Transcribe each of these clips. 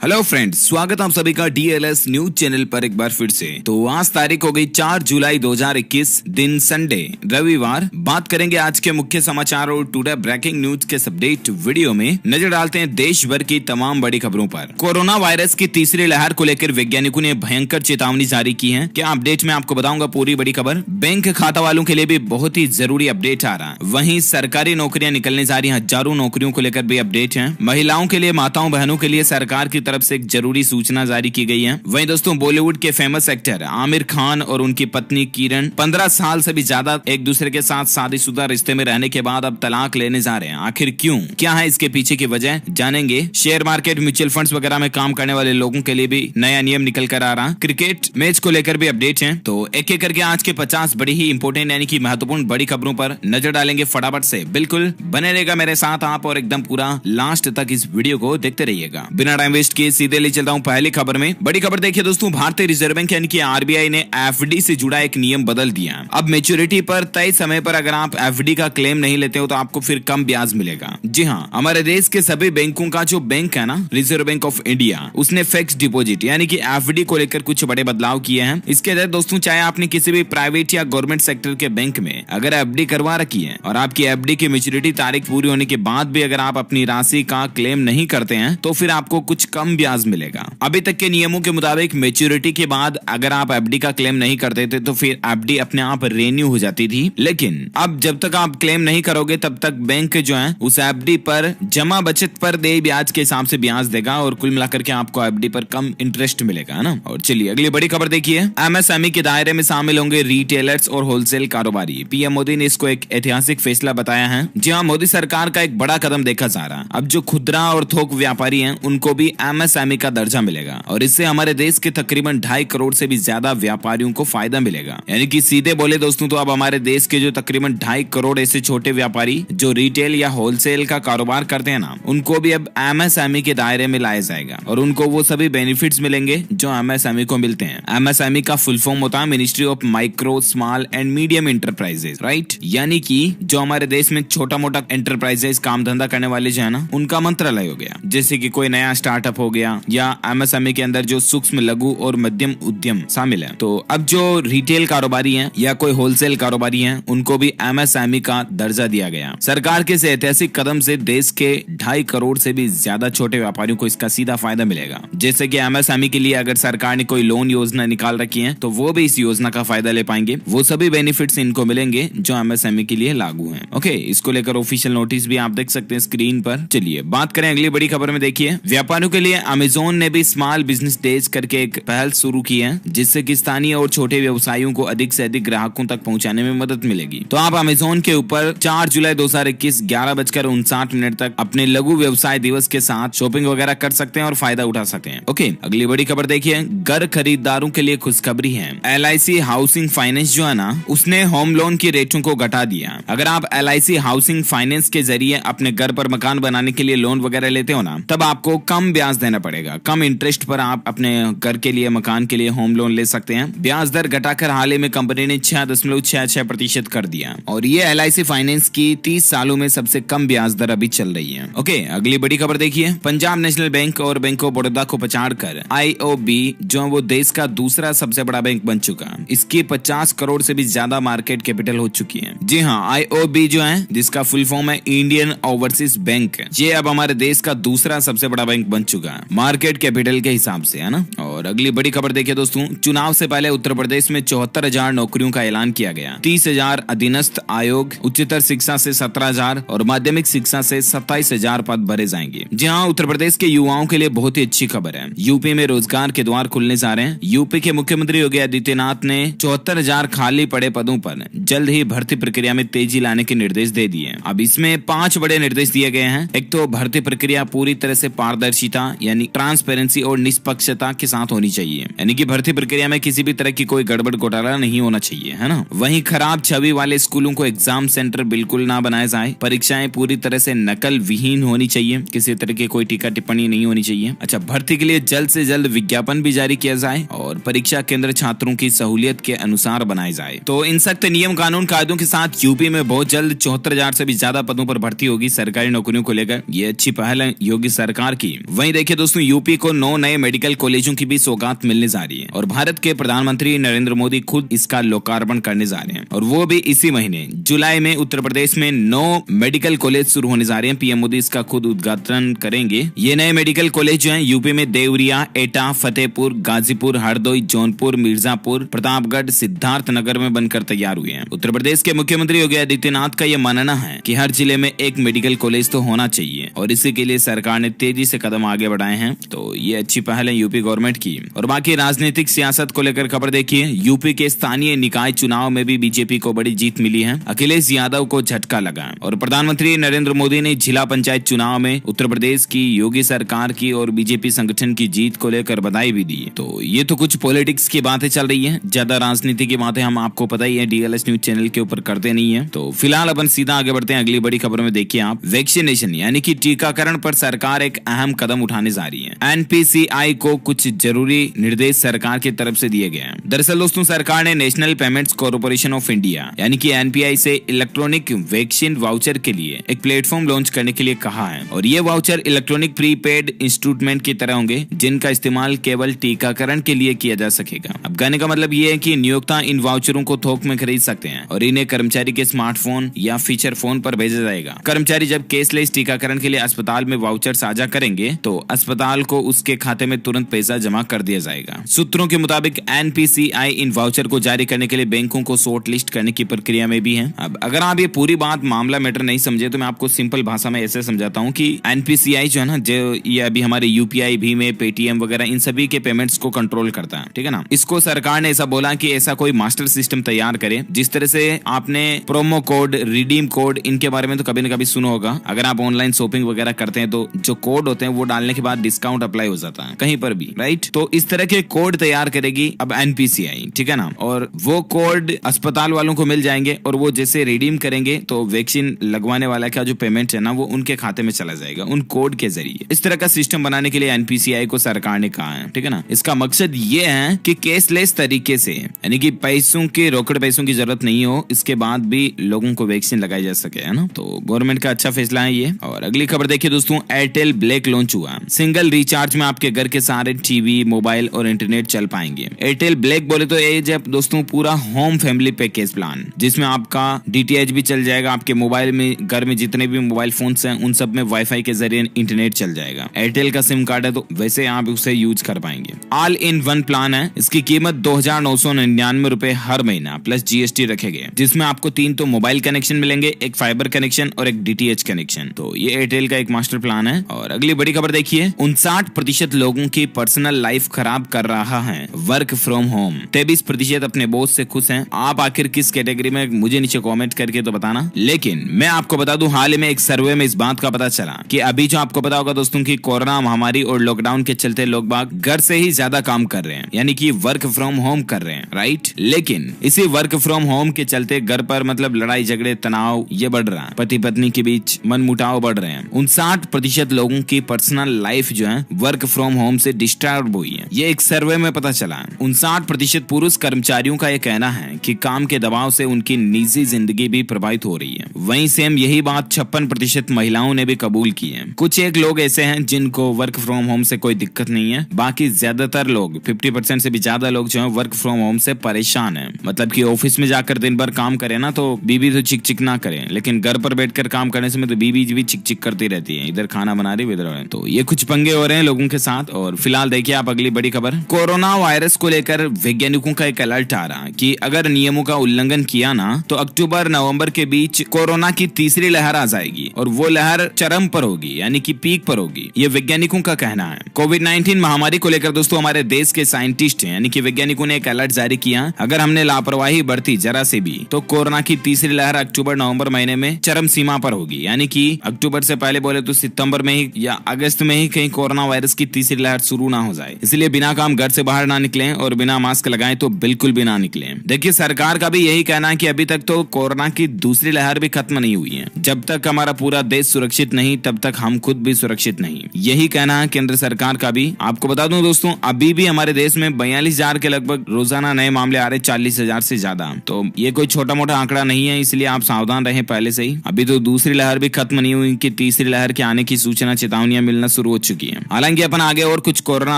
Hello friends, स्वागत आप सभी का डीएलएस न्यूज चैनल पर एक बार फिर से। तो आज तारीख हो गई 4 जुलाई 2021, दिन संडे रविवार। बात करेंगे आज के मुख्य समाचार और टुडे ब्रेकिंग न्यूज के अपडेट वीडियो में नजर डालते हैं देश भर की तमाम बड़ी खबरों पर। कोरोना वायरस की तीसरी लहर को लेकर वैज्ञानिकों ने भयंकर चेतावनी जारी की है। क्या अपडेट में आपको बताऊंगा पूरी बड़ी खबर। बैंक खाता वालों के लिए भी बहुत ही जरूरी अपडेट आ रहा है। वहीं सरकारी नौकरियां निकलने जा रही हजारों नौकरियों को लेकर भी अपडेट है। महिलाओं के लिए, माताओं बहनों के लिए सरकार की तरफ से एक जरूरी सूचना जारी की गई है। वहीं दोस्तों, बॉलीवुड के फेमस एक्टर आमिर खान और उनकी पत्नी किरण 15 साल से भी ज्यादा एक दूसरे के साथ शादीशुदा रिश्ते में रहने के बाद अब तलाक लेने जा रहे हैं। आखिर क्यों, क्या है इसके पीछे की वजह, जानेंगे। शेयर मार्केट, म्यूचुअल फंड्स वगैरह में काम करने वाले लोगों के लिए भी नया नियम निकल कर आ रहा। क्रिकेट मैच को लेकर भी अपडेट है। तो एक एक करके आज के 50 बड़ी ही इंपोर्टेंट यानी कि महत्वपूर्ण बड़ी खबरों पर नजर डालेंगे फटाफट से। बिल्कुल बने रहेगा मेरे साथ आप और एकदम पूरा लास्ट तक इस वीडियो को देखते रहिएगा। बिना टाइम वेस्ट किए सीधे ले चलता हूं पहली खबर में। बड़ी खबर देखिए दोस्तों, भारतीय रिजर्व बैंक यानी कि आरबीआई ने एफडी से जुड़ा एक नियम बदल दिया। अब मैच्योरिटी पर तय समय पर अगर आप एफडी का क्लेम नहीं लेते हो तो आपको फिर कम ब्याज मिलेगा। जी हाँ, हमारे देश के सभी बैंकों का जो बैंक है ना, रिजर्व बैंक ऑफ इंडिया, उसने फिक्स्ड डिपॉजिट यानी कि एफडी को लेकर कुछ बड़े बदलाव किए हैं। इसके तहत दोस्तों, चाहे आपने किसी भी प्राइवेट या गवर्नमेंट सेक्टर के बैंक में अगर एफडी करवा रखी है और आपकी एफडी की मैच्योरिटी तारीख पूरी होने के बाद भी अगर आप अपनी राशि का क्लेम नहीं करते हैं तो फिर आपको कुछ कम ब्याज मिलेगा। अभी तक के नियमों के मुताबिक मैच्योरिटी के बाद अगर आप एफडी का क्लेम नहीं करते थे तो फिर एफडी अपने आप रेन्यू हो जाती थी। लेकिन अब जब तक आप क्लेम नहीं करोगे तब तक बैंक जो है उस एफडी पर जमा बचत पर देय ब्याज के हिसाब से ब्याज देगा और कुल मिलाकर के आपको एफडी पर कम इंटरेस्ट मिलेगा, है ना। और चलिए अगली बड़ी खबर देखिए। एमएसएमई के दायरे में शामिल होंगे रिटेलर्स और होलसेल कारोबारी। पीएम मोदी ने इसको एक ऐतिहासिक फैसला बताया है। जी हाँ, मोदी सरकार का एक बड़ा कदम देखा जा रहा है। अब जो खुदरा और थोक व्यापारी हैं उनको भी एमएसएमई का दर्जा मिलेगा और इससे हमारे देश के तकरीबन 2.5 करोड़ से भी ज्यादा व्यापारियों को फायदा मिलेगा। यानी कि सीधे बोले दोस्तों तो अब हमारे देश के जो तकरीबन 2.5 करोड़ ऐसे छोटे व्यापारी जो रिटेल या होलसेल का कारोबार करते हैं ना, उनको भी अब एमएसएमई के दायरे में लाया जाएगा और उनको वो सभी बेनिफिट्स मिलेंगे जो एमएसएमई को मिलते हैं। एमएसएमई का फुल फॉर्म होता है ministry of micro, small and medium enterprises, right. यानी कि जो हमारे देश में छोटा मोटा एंटरप्राइजेस, काम धंधा करने वाले जो है ना, उनका मंत्रालय हो गया। जैसे कि कोई नया स्टार्टअप हो गया या एमएसएमई के अंदर जो सूक्ष्म, लघु और मध्यम उद्यम शामिल है। तो अब जो रिटेल कारोबारी हैं या कोई होलसेल कारोबारी हैं उनको भी एमएसएमई का दर्जा दिया गया। सरकार के इस ऐतिहासिक कदम से देश के 2.5 करोड़ से भी ज्यादा छोटे व्यापारियों को इसका सीधा फायदा मिलेगा। जैसे कि एमएसएमई के लिए अगर सरकार ने कोई लोन योजना निकाल रखी है तो वो भी इस योजना का फायदा ले पाएंगे। वो सभी बेनिफिट्स इनको मिलेंगे जो एमएसएमई के लिए लागू हैं। ओके, इसको लेकर ऑफिशियल नोटिस भी आप देख सकते हैं स्क्रीन पर। चलिए बात करें अगली बड़ी खबर में। देखिए, व्यापारियों के लिए अमेज़न ने भी स्मॉल बिजनेस डेज करके एक पहल शुरू की है जिससे कि स्थानीय और छोटे व्यवसायियों को अधिक से अधिक ग्राहकों तक पहुंचाने में मदद मिलेगी। तो आप अमेज़न के ऊपर 4 जुलाई 2021 11:59 तक अपने लघु व्यवसाय दिवस के साथ शॉपिंग वगैरह कर सकते हैं और फायदा उठा सकते हैं। ओके, अगली बड़ी खबर देखिए। घर खरीदारों के लिए खुशखबरी है। LIC हाउसिंग फाइनेंस जो है ना, उसने होम लोन की रेटों को घटा दिया। अगर आप LIC हाउसिंग फाइनेंस के जरिए अपने घर पर मकान बनाने के लिए लोन वगैरह लेते हो ना, तब आपको कम ब्याज देना पड़ेगा। कम इंटरेस्ट पर आप अपने घर के लिए, मकान के लिए होम लोन ले सकते हैं। ब्याज दर घटाकर हाल ही में कंपनी ने 6.66% कर दिया और ये LIC फाइनेंस की 30 सालों में सबसे कम ब्याज दर अभी चल रही है। ओके, अगली बड़ी खबर देखिए। पंजाब नेशनल बैंक और बैंक ऑफ बड़ौदा को पछाड़कर IOB जो वो देश का दूसरा सबसे बड़ा बैंक बन चुका। इसकी 50 करोड़ से भी ज्यादा मार्केट कैपिटल हो चुकी है। जी हाँ, IOB जो है, जिसका फुल फॉर्म है इंडियन ओवरसीज बैंक, ये अब हमारे देश का दूसरा सबसे बड़ा बैंक बन चुका है मार्केट कैपिटल के हिसाब से, है ना। और अगली बड़ी खबर देखिए दोस्तों। चुनाव से पहले उत्तर प्रदेश में 74,000 नौकरियों का ऐलान किया गया। 30,000 अधीनस्थ आयोग, उच्चतर शिक्षा से 17,000 और माध्यमिक शिक्षा से 27,000 पद भरे जाएंगे। जी हाँ, उत्तर प्रदेश के युवाओं के लिए बहुत ही अच्छी खबर है। यूपी में रोजगार के द्वार खुलने जा रहे हैं। यूपी के मुख्यमंत्री योगी आदित्यनाथ ने 74,000 खाली पड़े पदों पर जल्द ही भर्ती प्रक्रिया में तेजी लाने के निर्देश दे दिए। अब इसमें 5 बड़े निर्देश दिए गए हैं। एक तो भर्ती प्रक्रिया पूरी तरह से पारदर्शिता यानी ट्रांसपेरेंसी और निष्पक्षता के साथ होनी चाहिए। यानी कि भर्ती प्रक्रिया में किसी भी तरह की कोई गड़बड़ घोटाला नहीं होना चाहिए, है ना। वहीं खराब छवि वाले स्कूलों को एग्जाम सेंटर बिल्कुल ना बनाया जाए। परीक्षाएं पूरी तरह से नकल विहीन होनी चाहिए। किसी तरह की कोई टीका टिप्पणी नहीं होनी चाहिए। अच्छा, भर्ती के लिए जल्द से जल्द विज्ञापन भी जारी किया जाए और परीक्षा केंद्र छात्रों की सहूलियत के अनुसार बनाए जाए। तो इन सख्त नियम, कानून, कायदों के साथ यूपी में बहुत जल्द 74,000 से भी ज्यादा पदों पर भर्ती होगी सरकारी नौकरियों को लेकर। ये अच्छी पहल है योगी सरकार की। वहीं देखिए देखिए दोस्तों, यूपी को 9 नए मेडिकल कॉलेजों की भी सौगात मिलने जा रही है और भारत के प्रधानमंत्री नरेंद्र मोदी खुद इसका लोकार्पण करने जा रहे हैं और वो भी इसी महीने जुलाई में। उत्तर प्रदेश में 9 मेडिकल कॉलेज शुरू होने जा रहे हैं। पीएम मोदी इसका खुद उद्घाटन करेंगे। ये नए मेडिकल कॉलेज जो है यूपी में देवरिया, एटा, फतेहपुर, गाजीपुर, हरदोई, जौनपुर, मिर्जापुर, प्रतापगढ़, सिद्धार्थनगर में बनकर तैयार हुए हैं। उत्तर प्रदेश के मुख्यमंत्री योगी आदित्यनाथ का यह मानना है कि हर जिले में एक मेडिकल कॉलेज तो होना चाहिए और इसी के लिए सरकार ने तेजी से कदम आगे बढ़ाए हैं। तो ये अच्छी पहल है यूपी गवर्नमेंट की। और बाकी राजनीतिक सियासत को लेकर खबर देखिए, यूपी के स्थानीय निकाय चुनाव में भी बीजेपी को बड़ी जीत मिली है। अखिलेश यादव को झटका लगा और प्रधानमंत्री नरेंद्र मोदी ने जिला पंचायत चुनाव में उत्तर प्रदेश की योगी सरकार की और बीजेपी संगठन की जीत को लेकर बधाई भी दी। तो ये तो कुछ पॉलिटिक्स की बातें चल रही है, ज्यादा राजनीति की बातें हम आपको पता ही है डीएलएस न्यूज चैनल के ऊपर करते नहीं है। तो फिलहाल अपन सीधा आगे बढ़ते हैं अगली बड़ी खबर में। देखिए आप, वैक्सीनेशन यानी कि टीकाकरण पर सरकार एक अहम कदम उठाने जा रही है। एनपीसीआई को कुछ जरूरी निर्देश सरकार की तरफ से दिए गए हैं। दरअसल दोस्तों, सरकार ने national payments corporation of India यानी कि एनपीआई से इलेक्ट्रॉनिक वैक्सीन वाउचर के लिए एक प्लेटफॉर्म लॉन्च करने के लिए कहा है और ये वाउचर इलेक्ट्रॉनिक प्रीपेड इंस्ट्रूमेंट की तरह होंगे जिनका इस्तेमाल केवल टीकाकरण के लिए किया जा सकेगा। अब कहने का मतलब ये है कि नियोक्ता इन वाउचरों को थोक में खरीद सकते हैं और इन्हें कर्मचारी के स्मार्टफोन या फीचर फोन पर भेजा जाएगा। कर्मचारी जब केसलेस टीकाकरण के लिए अस्पताल में वाउचर साझा करेंगे तो अस्पताल को उसके खाते में तुरंत पैसा जमा कर दिया जाएगा। सूत्रों के मुताबिक एनपीसीआई इन वाउचर को जारी करने के लिए बैंकों को शॉर्ट लिस्ट करने की प्रक्रिया में भी है। अब अगर आप ये पूरी बात मामला मैटर नहीं समझे तो मैं आपको सिंपल भाषा में ऐसे समझाता हूँ कि एनपीसीआई जो है ना, जो ये अभी हमारे यूपीआई, भीम, पेटीएम वगैरह इन सभी के पेमेंट्स को कंट्रोल करता है, ठीक है ना। इसको सरकार ने ऐसा बोला कि ऐसा कोई मास्टर सिस्टम तैयार करे। जिस तरह से आपने प्रोमो कोड, रिडीम कोड, इनके बारे में तो कभी न कभी सुना होगा। अगर आप ऑनलाइन शॉपिंग वगैरह करते हैं तो जो कोड होते हैं वो डालने के बाद डिस्काउंट अप्लाई हो जाता है कहीं पर भी, राइट। तो इस तरह के कोड तैयार करेगी अब एनपीसीआई, ठीक है ना। और वो कोड अस्पताल वालों को मिल जाएंगे और वो जैसे रिडीम करेंगे तो वैक्सीन लगवाने वाला का जो पेमेंट है ना वो उनके खाते में चला जाएगा उन कोड के जरिए। इस तरह का सिस्टम बनाने के लिए एनपीसीआई को सरकार ने कहा है, ठीक है ना। इसका मकसद ये है कि केसलेस तरीके से यानी कि पैसों के, रोकड़ पैसों की जरूरत नहीं हो, इसके बाद भी लोगों को वैक्सीन लगाई जा सके, है ना। तो गवर्नमेंट का अच्छा फैसला है ये। और अगली खबर देखिए दोस्तों, एयरटेल ब्लैक लॉन्च हुआ। सिंगल रिचार्ज में आपके घर के सारे टीवी, मोबाइल और इंटरनेट चल पाएंगे। एयरटेल ब्लैक बोले तो ये जब दोस्तों पूरा होम फैमिली पैकेज प्लान, जिसमें आपका डीटीएच भी चल जाएगा, आपके मोबाइल में, घर में जितने भी मोबाइल फोन्स हैं उन सब में वाईफाई के जरिए इंटरनेट चल जाएगा। एयरटेल का सिम कार्ड है तो वैसे आप उसे यूज कर पाएंगे। ऑल इन वन प्लान है। इसकी कीमत 2,999 रुपए हर महीना प्लस जीएसटी रखे गए, जिसमें आपको 3 तो मोबाइल कनेक्शन मिलेंगे, एक फाइबर कनेक्शन और एक डीटीएच कनेक्शन। तो ये एयरटेल का एक मास्टर प्लान है। और अगली बड़ी खबर देखिए, 59% लोगों की पर्सनल लाइफ खराब कर रहा है वर्क फ्रॉम होम। 23% अपने बॉस से खुश हैं। आप आखिर किस कैटेगरी में, मुझे नीचे कमेंट करके तो बताना। लेकिन मैं आपको बता दूं, हाल ही में एक सर्वे में इस बात का पता चला कि अभी जो आपको पता होगा दोस्तों कि कोरोना महामारी और लॉकडाउन के चलते लोग बाग घर से ही ज्यादा काम कर रहे हैं, यानी कि वर्क फ्रॉम होम कर रहे हैं, राइट। लेकिन इसी वर्क फ्रॉम होम के चलते घर पर मतलब लड़ाई झगड़े, तनाव ये बढ़ रहा है, पति पत्नी के बीच मनमुटाव बढ़ रहे हैं। 59% लोगों की पर्सनल लाइफ जो है वर्क फ्रॉम होम से डिस्टर्ब हुई है। ये एक सर्वे में पता चला है। 59% पुरुष कर्मचारियों का यह कहना है कि काम के दबाव से उनकी निजी जिंदगी भी प्रभावित हो रही है। वहीं सेम यही बात 56% महिलाओं ने भी कबूल की है। कुछ एक लोग ऐसे हैं जिनको वर्क फ्रॉम होम से कोई दिक्कत नहीं है, बाकी ज्यादातर लोग 50% से भी ज्यादा लोग जो है वर्क फ्रॉम होम से परेशान है। मतलब कि ऑफिस में जाकर दिन भर काम करे ना तो बीबी तो चिक चिक ना करे, लेकिन घर पर बैठकर काम करने से तो बीबी भी चिक चिक करती रहती है, इधर खाना बना रही इधर। तो ये कुछ पंगे हो रहे हैं लोगों के साथ। और फिलहाल देखिए आप अगली बड़ी खबर, कोरोना वायरस को लेकर वैज्ञानिकों का एक अलर्ट आ रहा कि अगर नियमों का उल्लंघन किया ना तो अक्टूबर नवंबर के बीच कोरोना की तीसरी लहर आ जाएगी और वो लहर चरम पर होगी, यानी कि पीक पर होगी। ये वैज्ञानिकों का कहना है। कोविड-19 महामारी को लेकर दोस्तों हमारे देश के साइंटिस्ट यानी कि वैज्ञानिकों ने एक अलर्ट जारी किया, अगर हमने लापरवाही बरती जरा से भी तो कोरोना की तीसरी लहर अक्टूबर नवंबर महीने में चरम सीमा पर होगी। यानी कि अक्टूबर से पहले बोले तो सितंबर में ही या अगस्त में ही कहीं कोरोना वायरस की तीसरी लहर शुरू ना हो जाए। इसलिए बिना काम घर से बाहर ना निकलें और बिना मास्क लगाएं तो बिल्कुल भी ना निकलें। देखिए सरकार का भी यही कहना है कि अभी तक तो कोरोना की दूसरी लहर भी खत्म नहीं हुई है। जब तक हमारा पूरा देश सुरक्षित नहीं तब तक हम खुद भी सुरक्षित नहीं, यही कहना है केंद्र सरकार का भी। आपको बता दूं दोस्तों, अभी भी हमारे देश में 42,000 के लगभग रोजाना नए मामले आ रहे, 40,000 से ज्यादा। तो ये कोई छोटा मोटा आंकड़ा नहीं है, इसलिए आप सावधान रहें पहले से ही। अभी तो दूसरी लहर भी खत्म नहीं हुई कि तीसरी लहर के आने की सूचना चेतावनियां मिलना शुरू हो चुकी है। हालांकि अपन आगे और कुछ कोरोना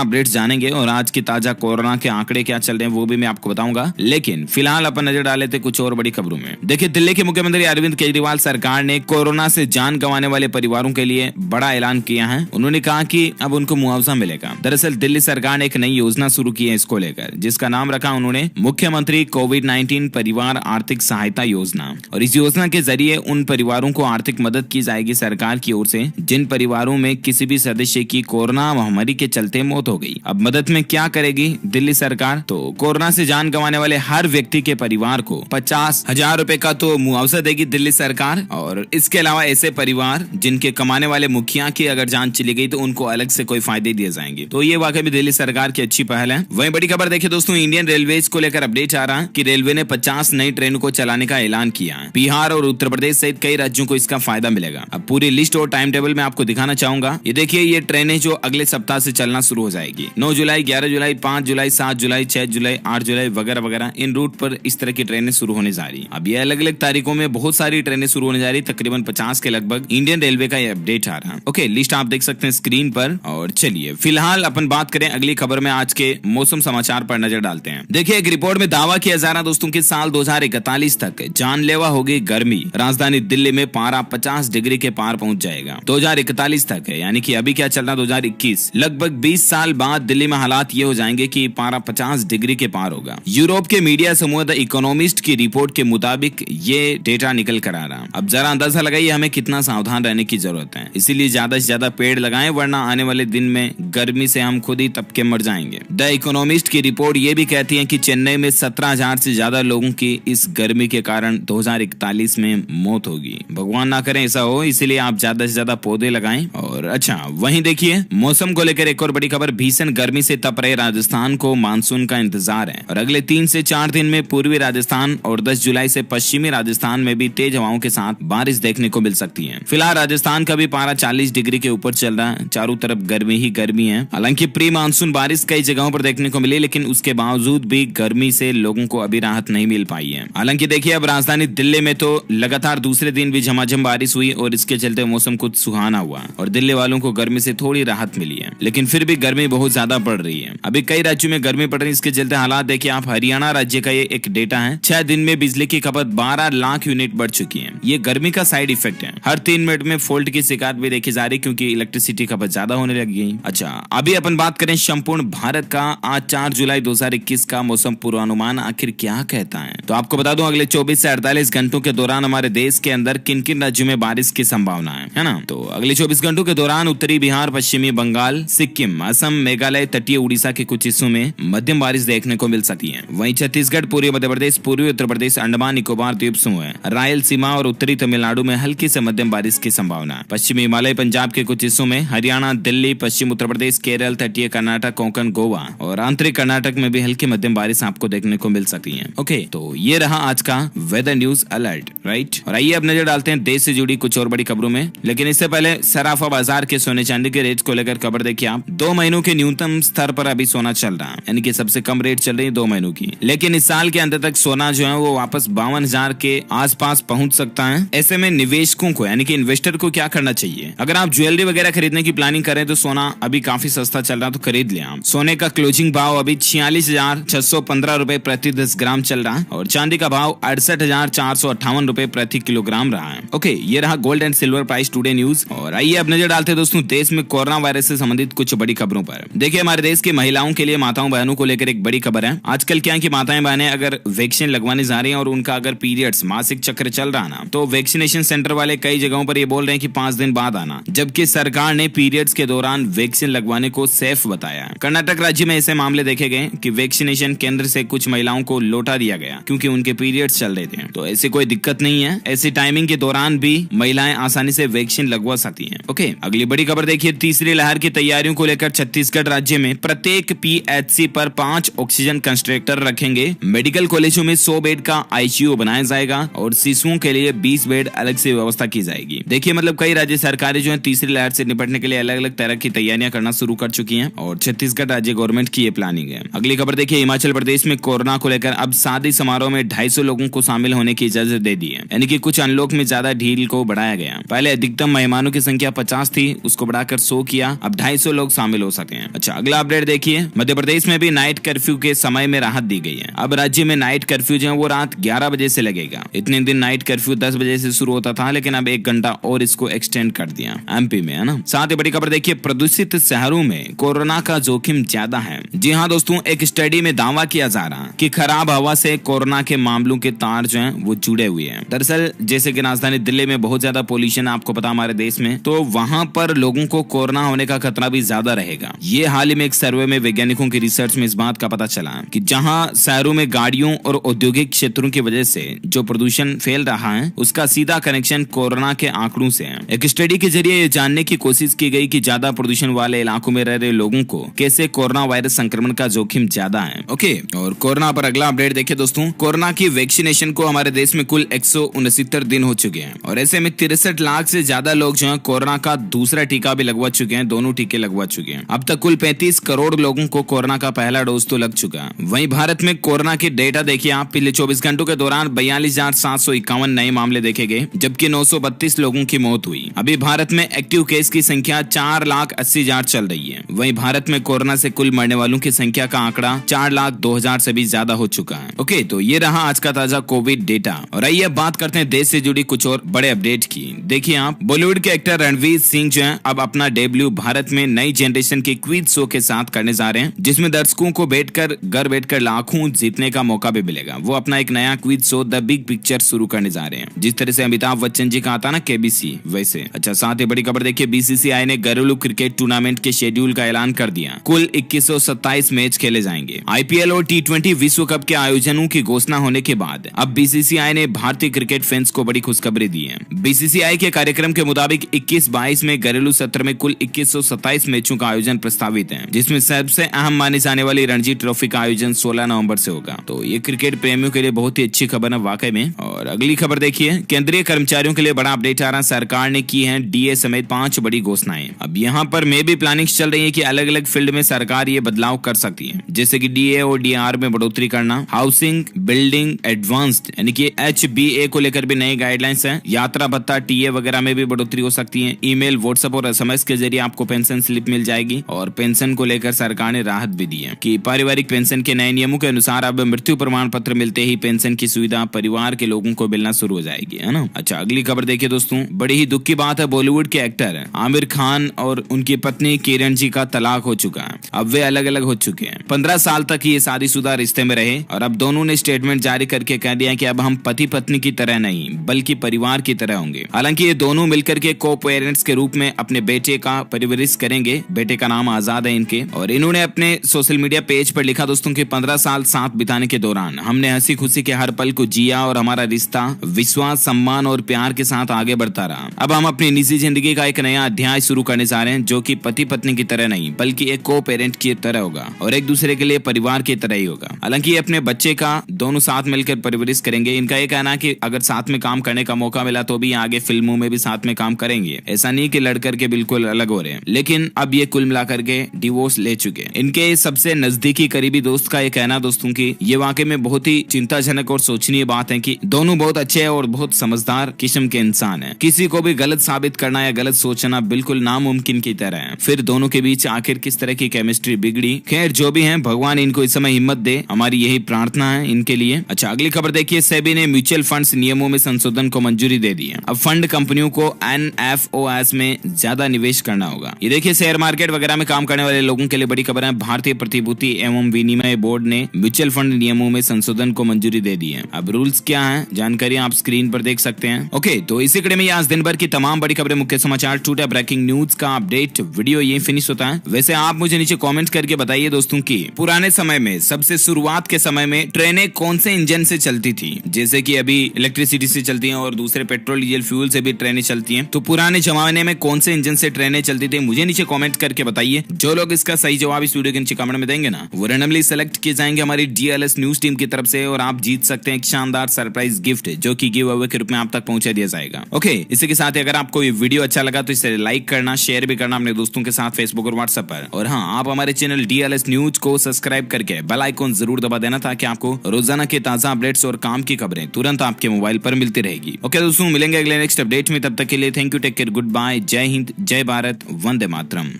अपडेट्स जानेंगे और आज की ताजा कोरोना के आंकड़े क्या चल रहे हैं वो भी मैं आपको बताऊंगा, लेकिन फिलहाल अपन नजर डाले थे कुछ और बड़ी खबरों में। देखिए, दिल्ली के मुख्यमंत्री अरविंद केजरीवाल सरकार ने कोरोना से जान गंवाने वाले परिवारों के लिए बड़ा ऐलान किया है। उन्होंने कहा कि अब उनको मुआवजा मिलेगा। दरअसल दिल्ली सरकार ने एक नई योजना शुरू की है इसको लेकर, जिसका नाम रखा उन्होंने मुख्यमंत्री कोविड-19 परिवार आर्थिक सहायता योजना। और इस योजना के जरिए उन परिवारों को आर्थिक मदद की जाएगी सरकार की ओर से जिन परिवारों में किसी भी सदस्य की कोरोना महामारी के चलते मौत हो गई। अब मदद में क्या करेगी दिल्ली सरकार? तो कोरोना से जान गंवाने वाले हर व्यक्ति के परिवार को 50,000 रुपए का तो मुआवजा देगी दिल्ली सरकार, और इसके अलावा ऐसे परिवार जिनके कमाने वाले मुखिया की अगर जान चली गई तो उनको अलग से कोई फायदे दिए जाएंगे। तो ये वाकई में दिल्ली सरकार की अच्छी पहल है। वहीं बड़ी खबर देखिए दोस्तों, इंडियन रेलवेज को लेकर अपडेट आ रहा है कि रेलवे ने 50 नई ट्रेनों को चलाने का ऐलान किया है। बिहार और उत्तर प्रदेश सहित कई राज्यों को इसका फायदा मिलेगा। अब पूरी लिस्ट और टाइम टेबल में आपको दिखाना चाहूंगा। ये देखिए, ये ट्रेनें जो अगले सप्ताह से चलना शुरू हो जाएगी। 9 जुलाई, 11 जुलाई, 5 जुलाई, 7 जुलाई, 6 जुलाई, 8 जुलाई वगैरह वगैरह, इन रूट पर इस तरह की ट्रेनें शुरू होने जा रही। अब ये अलग अलग तारीखों में बहुत सारी ट्रेनें शुरू होने जा रही, तकरीबन 50 के लगभग इंडियन रेलवे का ये अपडेट आ रहा। ओके, लिस्ट आप देख सकते हैं स्क्रीन पर। और चलिए फिलहाल अपन बात करें अगली खबर में, आज के मौसम समाचार पर नजर डालते हैं। देखिए, एक रिपोर्ट में दावा किया जा रहा दोस्तों कि साल 2041 तक जानलेवा होगी गर्मी। राजधानी दिल्ली में पारा 50 डिग्री के पार पहुंच जाएगा। 2041 तक है, यानी कि अभी क्या चल रहा 2021, लगभग 20 साल बाद दिल्ली में हालात ये हो जाएंगे कि पारा 50 डिग्री के पार होगा। यूरोप के मीडिया समूह द इकोनॉमिस्ट की रिपोर्ट के मुताबिक ये डेटा निकल कर आ रहा। अब जरा अंदाजा लगाइए हमें कितना सावधान रहने की जरूरत है। इसीलिए ज्यादा से ज्यादा पेड़ लगाएं, वरना आने वाले दिन में गर्मी से हम खुद ही तपके मर जाएंगे। द इकोनॉमिस्ट की रिपोर्ट ये भी कहती है कि चेन्नई में 17,000 से ज्यादा लोगों की इस गर्मी के कारण 2041 में मौत होगी। भगवान ना करें ऐसा हो, इसीलिए आप ज्यादा से ज्यादा पौधे लगाएं। और अच्छा, वहीं देखिए मौसम को लेकर एक और बड़ी खबर, भीषण गर्मी से तप रहे राजस्थान को मानसून का इंतजार है और अगले 3 से 4 दिन में पूर्वी राजस्थान और 10 जुलाई से पश्चिमी राजस्थान में भी तेज हवाओं के साथ बारिश देखने को मिल सकती है। फिलहाल राजस्थान का भी पारा 40 डिग्री के ऊपर चल रहा है, चारों तरफ गर्मी ही गर्मी है। हालांकि प्री मानसून बारिश कई जगहों पर देखने को मिली, लेकिन उसके बावजूद भी गर्मी से लोगों को अभी राहत नहीं मिल पाई है। हालांकि देखिए, अब राजधानी दिल्ली में तो लगातार दूसरे दिन भी झमाझम बारिश हुई और इसके चलते मौसम कुछ सुहाना हुआ और दिल्ली वालों को गर्मी से थोड़ी राहत मिली है, लेकिन फिर भी गर्मी बहुत ज्यादा पड़ रही है। अभी कई राज्यों में गर्मी पड़ रही है, इसके चलते हालात देखिए आप। हरियाणा राज्य का ये एक डेटा है, 6 दिन में बिजली की खपत 12 लाख यूनिट बढ़ चुकी है। ये गर्मी का साइड इफेक्ट है। हर 3 मिनट में फॉल्ट की शिकायत भी देखी जा रही, क्योंकि इलेक्ट्रिसिटी खपत ज्यादा होने लगी। अच्छा, अभी अपन बात करें संपूर्ण भारत का आज 4 जुलाई 2021 का मौसम पूर्वानुमान आखिर क्या कहता है। तो आपको बता दूं, अगले 24 से 48 घंटों के दौरान हमारे देश के अंदर किन किन राज्यों में बारिश की संभावना है ना। तो अगले 24 घंटों के दौरान उत्तरी बिहार, पश्चिमी बंगाल, सिक्किम, असम, मेघालय, तटीय उड़ीसा के कुछ हिस्सों में मध्यम बारिश देखने को मिल सकती है। वहीं छत्तीसगढ़, पूर्वी मध्य प्रदेश, पूर्वी उत्तर प्रदेश, अंडमान निकोबार द्वीप समूह, रायलसीमा और उत्तरी तमिलनाडु में हल्की से मध्यम बारिश की संभावना है। पश्चिमी हिमालय, पंजाब के कुछ हिस्सों में, हरियाणा, दिल्ली, पश्चिम उत्तर प्रदेश, केरल, तटीय कर्नाटक, कोंकण, गोवा और आंतरिक कर्नाटक में भी हल्की मध्यम बारिश आपको देखने को मिल सकती है। ओके, तो ये रहा आज का वेदर न्यूज अलर्ट, राइट। और आइए अब नजर डालते हैं देश से जुड़ी कुछ और बड़ी खबरों में, लेकिन इससे पहले सराफा बाजार के सोने चांदी के रेट को लेकर खबर देखिए आप। 2 महीनों के न्यूनतम स्तर पर अभी सोना चल रहा है, यानी कि सबसे कम रेट चल रही है 2 महीनों की। लेकिन इस साल के अंत तक सोना जो है वो वापस 52,000 के आसपास पहुंच सकता है। ऐसे में निवेशकों को, यानी कि इन्वेस्टर को क्या करना चाहिए? अगर आप ज्वेलरी वगैरह खरीदने की प्लानिंग करें तो सोना अभी काफी सस्ता चल रहा है, तो खरीद ले आप। सोने का क्लोजिंग भाव अभी 46,615 रुपए प्रति 10 ग्राम चल रहा है और चांदी का भाव 68,458 रुपए प्रति किलोग्राम रहा है। ओके, ये रहा gold and silver price today news. और आइए अब नजर डालते हैं दोस्तों देश में कोरोना वायरस से संबंधित कुछ बड़ी खबरों पर। देखिए, हमारे देश की महिलाओं के लिए, माताओं बहनों को लेकर एक बड़ी खबर है। आजकल क्या है कि माताएं बहनें अगर वैक्सीन लगवाने जा रही हैं और उनका अगर पीरियड्स, मासिक चक्र चल रहा ना, तो वैक्सीनेशन सेंटर वाले कई जगहों पर ये बोल रहे हैं कि 5 दिन बाद आना, जबकि सरकार ने पीरियड्स के दौरान वैक्सीन लगवाने को सेफ बताया। कर्नाटक राज्य में ऐसे मामले देखे गए कि वैक्सीनेशन केंद्र से कुछ महिलाओं को लौटा दिया गया क्योंकि उनके पीरियड्स चल रहे थे। तो ऐसी कोई दिक्कत नहीं है, ऐसी टाइमिंग के दौरान भी महिलाएं आसानी से वैक्सीन लगवा सकती हैं। ओके, अगली बड़ी खबर देखिए, तीसरी लहर की तैयारियों को लेकर छत्तीसगढ़ राज्य में प्रत्येक पीएचसी पर 5 ऑक्सीजन कंसंट्रेटर रखेंगे। मेडिकल कॉलेजों में 100 बेड का आईसीयू बनाया जाएगा और शिशुओं के लिए 20 बेड अलग से व्यवस्था की जाएगी। देखिए मतलब कई राज्य सरकारें जो है तीसरी लहर से निपटने के लिए अलग अलग तरह की तैयारियां करना शुरू कर चुकी हैं और छत्तीसगढ़ राज्य गवर्नमेंट की ये प्लानिंग है। अगली खबर देखिए, हिमाचल प्रदेश में कोरोना को लेकर अब शादी समारोह में 250 लोगों को शामिल होने की इजाजत दे दी है, यानी कि कुछ अनलॉक में ज्यादा ढील को बढ़ाया गया। पहले अधिकतम मेहमानों की संख्या 50 थी, उसको बढ़ाकर 100 किया, अब 250 लोग शामिल हो सके हैं। अच्छा अगला अपडेट देखिए, मध्य प्रदेश में भी नाइट कर्फ्यू के समय में राहत दी गई है। अब राज्य में नाइट कर्फ्यू जो है वो रात 11 बजे से लगेगा। इतने दिन नाइट कर्फ्यू 10 बजे से शुरू होता था, लेकिन अब 1 घंटा और इसको एक्सटेंड कर दिया एमपी में, है ना। साथ ही बड़ी खबर देखिए, प्रदूषित शहरों में कोरोना का जोखिम ज्यादा है। जी हाँ दोस्तों, एक स्टडी में दावा किया जा रहा कि खराब हवा से कोरोना के मामलों के तार जो हैं वो जुड़े हुए हैं। दरअसल जैसे कि राजधानी दिल्ली में बहुत ज्यादा पोल्यूशन है, आपको पता हमारे देश में, तो वहां पर लोगों को कोरोना होने का खतरा भी ज्यादा रहेगा। ये हाल ही में एक सर्वे में वैज्ञानिकों की रिसर्च में इस बात का पता चला कि जहां शहरों में गाड़ियों और औद्योगिक क्षेत्रों की वजह से जो प्रदूषण फैल रहा है उसका सीधा कनेक्शन कोरोना के आंकड़ों से है। एक स्टडी के जरिए ये जानने की कोशिश की गई कि ज्यादा प्रदूषण वाले इलाकों में रह रहे लोगों को कैसे कोरोना वायरस संक्रमण का जोखिम ज्यादा है। ओके, और कोरोना पर अगला अपडेट देखिए दोस्तों, कोरोना की वैक्सीनेशन को हमारे देश में कुल 169 दिन हो चुके हैं और ऐसे में 63 लाख से ज्यादा लोग जो है कोरोना का दूसरा टीका भी लगवा चुके हैं, दोनों टीके लगवा चुके हैं। अब तक कुल 35 करोड़ लोगों को कोरोना का पहला डोज तो लग चुका है। वहीं भारत में कोरोना की डेटा देखिए आप, पिछले 24 घंटों के दौरान 42,751 नए मामले देखे गए, जबकि 932 लोगों की मौत हुई। अभी भारत में एक्टिव केस की संख्या 4,80,000 चल रही है। वहीं भारत में कोरोना से कुल मरने वालों की संख्या का आंकड़ा 4,02,000 से भी ज्यादा हो चुका है। ओके, तो ये रहा आज का ताजा कोविड डेटा। और आइए अब बात करते हैं देश से जुड़ी कुछ और बड़े अपडेट की। देखिए आप, बॉलीवुड के एक्टर रणवीर सिंह जो है अब अपना डेब्यू भारत में नई जनरेशन के क्विज शो के साथ करने जा रहे हैं, जिसमें दर्शकों को घर बैठकर लाखों जीतने का मौका भी मिलेगा। वो अपना एक नया quiz show the big picture शुरू करने जा रहे हैं, जिस तरह से अमिताभ बच्चन जी का आता ना केबीसी वैसे। अच्छा साथ ही बड़ी खबर देखिए, बीसीसीआई ने घरेलू क्रिकेट टूर्नामेंट के शेड्यूल का ऐलान कर दिया। कुल 2127 मैच खेले जाएंगे। आईपीएल और T20 विश्व कप के आयोजनों की घोषणा होने के बाद अब बीसीसीआई ने भारतीय क्रिकेट फैंस को बड़ी खुशखबरी दी है। बीसीसीआई के कार्यक्रम के मुताबिक 21-22 में घरेलू सत्र में कुल 2127 मैचों का आयोजन प्रस्तावित है, जिसमें सबसे अहम मानी जाने वाली रणजी ट्रॉफी का आयोजन 16 नवंबर से होगा। तो ये क्रिकेट प्रेमियों के लिए बहुत ही अच्छी खबर है वाकई में। और अगली खबर देखिए, केंद्रीय कर्मचारियों के लिए बड़ा अपडेट आ रहा है। सरकार ने की है डीए समेत 5 बड़ी घोषणाएं। अब यहाँ पर मे भी प्लानिंग चल रही है कि अलग अलग फील्ड में सरकार ये बदलाव कर सकती है, जैसे कि डीए और डीआर में बढ़ोतरी करना, हाउसिंग बिल्डिंग एडवांस्ड यानी कि HBA को लेकर भी नई गाइडलाइंस है, यात्रा भत्ता टीए वगैरह में भी बढ़ोतरी हो सकती है। ईमेल, व्हाट्सएप और SMS के जरिए आपको पेंशन स्लिप मिल जाएगी। और पेंशन को लेकर सरकार ने राहत भी दी है कि पारिवारिक पेंशन के नए नियमों के अनुसार अब मृत्यु प्रमाण पत्र मिलते ही पेंशन की सुविधा परिवार के लोगों को मिलना शुरू हो जाएगी, है ना। अच्छा अगली खबर देखिए दोस्तों, बड़ी ही दुख की बात है, बॉलीवुड के एक्टर आमिर खान और उनकी पत्नी किरण जी का तलाक हो चुका है। अब वे अलग अलग हो चुके हैं। 15 साल तक ये शादीशुदा रिश्ते में रहे और अब दोनों ने स्टेटमेंट जारी करके कह दिया कि अब हम पति पत्नी की तरह नहीं बल्कि परिवार की तरह होंगे। हालांकि ये दोनों मिलकर के को पेरेंट्स के रूप में अपने बेटे का परवरिश करेंगे। बेटे का नाम आजाद है इनके, और इन्होंने अपने सोशल मीडिया पेज पर लिखा दोस्तों कि 15 साल साथ बिताने के दौरान हमने हंसी खुशी के हर पल को जिया और हमारा रिश्ता विश्वास, सम्मान और प्यार के साथ आगे बढ़ता रहा। अब हम अपनी निजी जिंदगी का एक नया अध्याय शुरू करने जा रहे हैं, जो कि पति पत्नी की तरह नहीं बल्कि एक को पेरेंट की तरह होगा और एक दूसरे के लिए परिवार की तरह ही होगा। हालांकि ये अपने बच्चे का दोनों साथ मिलकर परवरिश करेंगे। इनका ये कहना है कि अगर साथ में काम करने का मौका मिला तो भी आगे फिल्मों में भी साथ में काम करेंगे। ऐसा नहीं कि लड़ करके बिल्कुल अलग हो रहे हैं, लेकिन अब ये कुल मिलाकर के डिवोर्स ले चुके हैं। इनके सबसे नजदीकी करीबी दोस्त का ये कहना दोस्तों की ये वाकई में बहुत ही चिंताजनक और सोचनीय बात है कि दोनों बहुत अच्छे हैं और बहुत समझदार किस्म के इंसान हैं। किसी को भी गलत साबित करना या गलत सोचना बिल्कुल नामुमकिन की तरह है। फिर दोनों के बीच आखिर किस तरह की केमिस्ट्री बिगड़ी, खैर जो भी है भगवान इनको इस समय हिम्मत दे, हमारी यही प्रार्थना है इनके लिए। अच्छा अगली खबर देखिए, सेबी ने म्यूचुअल फंड्स नियमों में संशोधन को मंजूरी दे दी है। अब फंड कंपनियों को NFOs में ज्यादा निवेश करना होगा। ये देखिए शेयर मार्केट वगैरह में काम करने वाले लोगों के लिए बड़ी खबर है। भारतीय प्रतिभूति एवं विनिमय बोर्ड ने म्यूचुअल फंड नियमों में संशोधन को मंजूरी दे दी है। अब रूल्स क्या है जानकारी आप स्क्रीन पर देख सकते हैं। ओके, तो इसी कड़ी में आज दिन भर की तमाम बड़ी खबरें, मुख्य समाचार, टुडे ब्रेकिंग न्यूज का अपडेट वीडियो ये फिनिश होता है। वैसे आप मुझे नीचे कमेंट करके बताइए दोस्तों की पुराने समय में सबसे शुरुआत के समय में ट्रेनें कौन से इंजन से चलती थी, जैसे कि अभी इलेक्ट्रिसिटी से चलती हैं और दूसरे पेट्रोल डीजल फ्यूल से भी ट्रेनें चलती हैं। तो पुराने जमाने में कौन से इंजन से ट्रेनें चलती थी मुझे नीचे कमेंट करके बताइए। जो लोग इसका सही जवाब इस वीडियो के नीचे कमेंट में देंगे ना, वो रैंडमली सेलेक्ट किए जाएंगे हमारी DLS न्यूज टीम की तरफ से और आप जीत सकते हैं एक शानदार सरप्राइज गिफ्ट, जो कि गिव अवे के रूप में आप तक पहुंचा दिया जाएगा। जाएगा। ओके, इसी के साथ ही अगर आपको ये वीडियो अच्छा लगा तो इसे लाइक करना, शेयर भी करना अपने दोस्तों के साथ फेसबुक और व्हाट्सएप पर। और हाँ, आप हमारे चैनल DLS न्यूज को सब्सक्राइब करके बेल आइकॉन जरूर दबा देना ताकि आपको रोजाना के ताजा अपडेट्स और काम की खबरें तुरंत आपके मोबाइल पर मिलती रहेगी। ओके दोस्तों, मिलेंगे अगले नेक्स्ट अपडेट में, तब तक के लिए thank you, take care, good bye, Jai Hind, जय भारत, वंदे मातरम।